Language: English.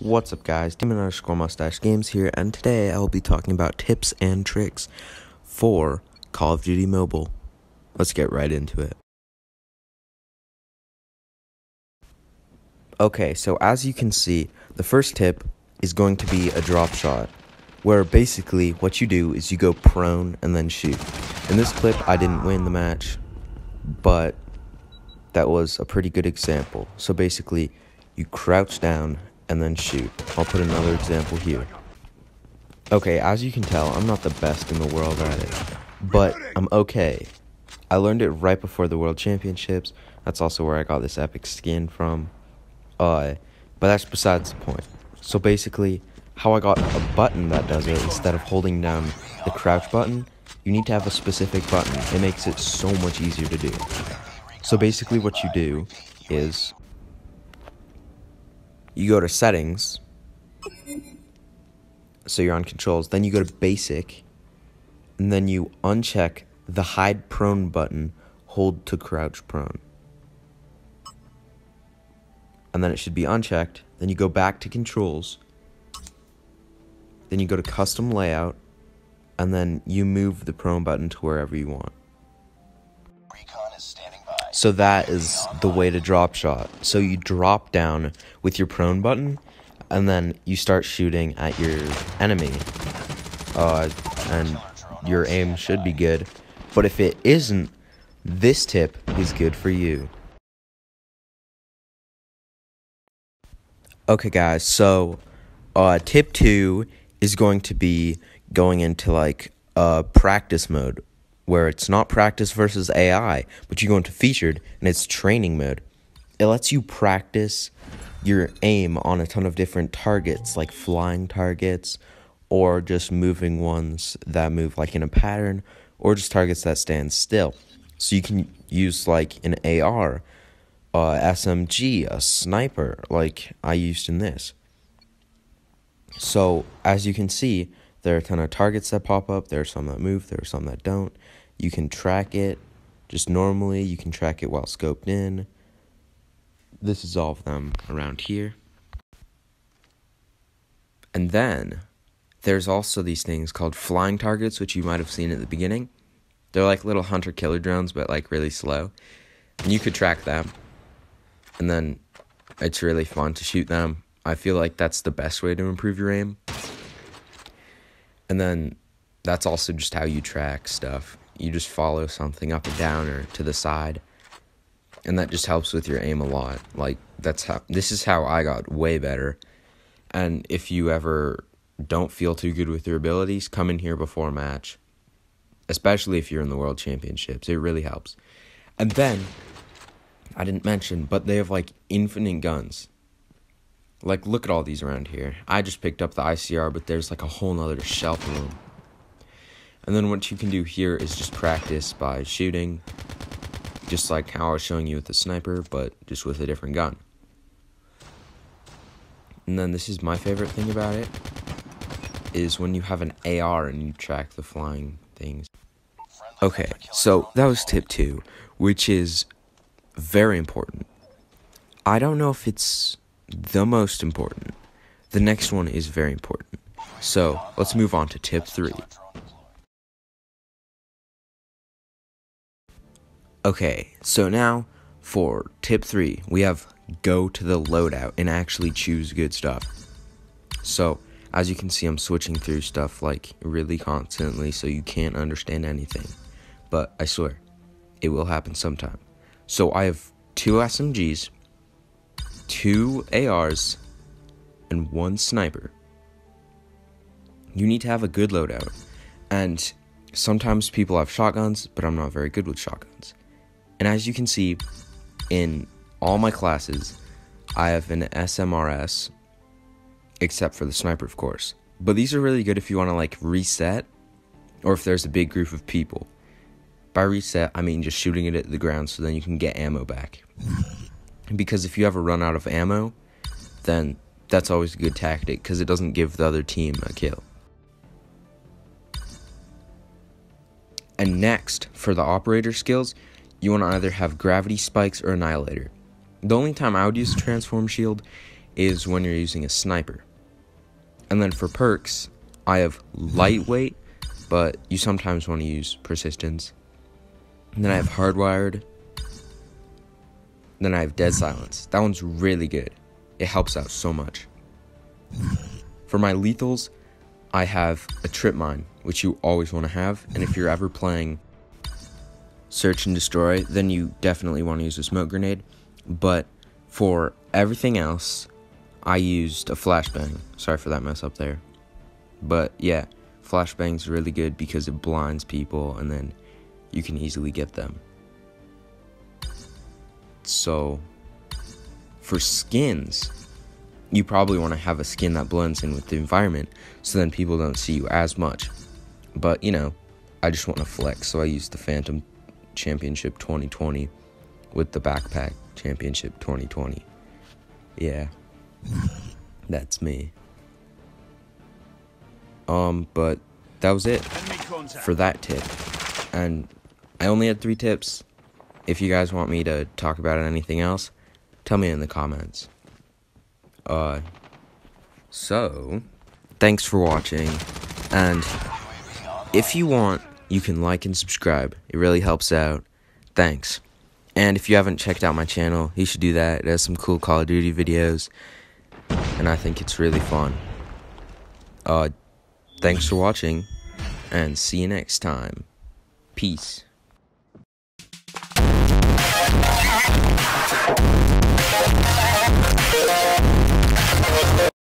What's up, guys? Demon_mustache games here, and today I will be talking about tips and tricks for Call of Duty Mobile. Let's get right into it. Okay, so as you can see, the first tip is going to be a drop shot, where basically what you do is you go prone and then shoot. In this clip, I didn't win the match, but that was a pretty good example. So basically, you crouch down and then shoot. I'll put another example here. Okay, as you can tell, I'm not the best in the world at it, but I'm okay. I learned it right before the World Championships. That's also where I got this epic skin from. But that's besides the point. So basically, how I got a button that does it instead of holding down the crouch button, you need to have a specific button. It makes it so much easier to do. So basically what you do is you go to settings, so you're on controls, then you go to basic, and then you uncheck the hide prone button, hold to crouch prone. And then it should be unchecked, then you go back to controls, then you go to custom layout, and then you move the prone button to wherever you want. So that is the way to drop shot. So you drop down with your prone button, and then you start shooting at your enemy. And your aim should be good. But if it isn't, this tip is good for you. Okay, guys, so tip 2 is going to be going into like practice mode, where it's not practice versus AI, but you go into featured, and it's training mode. It lets you practice your aim on a ton of different targets, like flying targets, or just moving ones that move like in a pattern, or just targets that stand still. So you can use like an AR, SMG, a sniper, like I used in this. So as you can see, there are a ton of targets that pop up. There are some that move, there are some that don't. You can track it just normally. You can track it while scoped in. This is all of them around here. And then there's also these things called flying targets, which you might have seen at the beginning. They're like little hunter-killer drones, but like really slow. And you could track them. And then it's really fun to shoot them. I feel like that's the best way to improve your aim. And then that's also just how you track stuff. You just follow something up and down or to the side. And that just helps with your aim a lot. Like, this is how I got way better. And if you ever don't feel too good with your abilities, come in here before a match. Especially if you're in the World Championships. It really helps. And then, I didn't mention, but they have like infinite guns. Like, look at all these around here. I just picked up the ICR, but there's like a whole nother shelf of them. And then what you can do here is just practice by shooting, just like how I was showing you with the sniper, but just with a different gun. And then this is my favorite thing about it, is when you have an AR and you track the flying things. Okay, so that was tip 2, which is very important. I don't know if it's the most important. The next one is very important. So let's move on to tip 3. Okay, so now for tip 3, we have go to the loadout and actually choose good stuff. So as you can see, I'm switching through stuff like really constantly, so you can't understand anything. But I swear, it will happen sometime. So I have 2 SMGs, 2 ARs, and 1 sniper. You need to have a good loadout. And sometimes people have shotguns, but I'm not very good with shotguns. And as you can see, in all my classes, I have an SMRS, except for the sniper, of course. But these are really good if you want to like reset, or if there's a big group of people. By reset, I mean just shooting it at the ground so then you can get ammo back. Because if you ever run out of ammo, then that's always a good tactic, because it doesn't give the other team a kill. And next, for the operator skills, you want to either have gravity spikes or annihilator. The only time I would use transform shield is when you're using a sniper. And then for perks, I have lightweight, but you sometimes want to use persistence. And then I have hardwired. Then I have dead silence. That one's really good. It helps out so much. For my lethals, I have a trip mine, which you always want to have. And if you're ever playing search and destroy, then you definitely want to use a smoke grenade. But for everything else, I used a flashbang. Sorry for that mess up there. But yeah, flashbang's really good because it blinds people and then you can easily get them. So for skins, you probably want to have a skin that blends in with the environment so then people don't see you as much. But you know, I just want to flex, so I used the Phantom Championship 2020 with the Backpack Championship 2020. Yeah, that's me. But that was it for that tip. And I only had 3 tips. If you guys want me to talk about anything else, tell me in the comments. So, thanks for watching, and if you want, you can like and subscribe. It really helps out. Thanks. And if you haven't checked out my channel, you should do that. It has some cool Call of Duty videos, and I think it's really fun. Thanks for watching, and see you next time. Peace.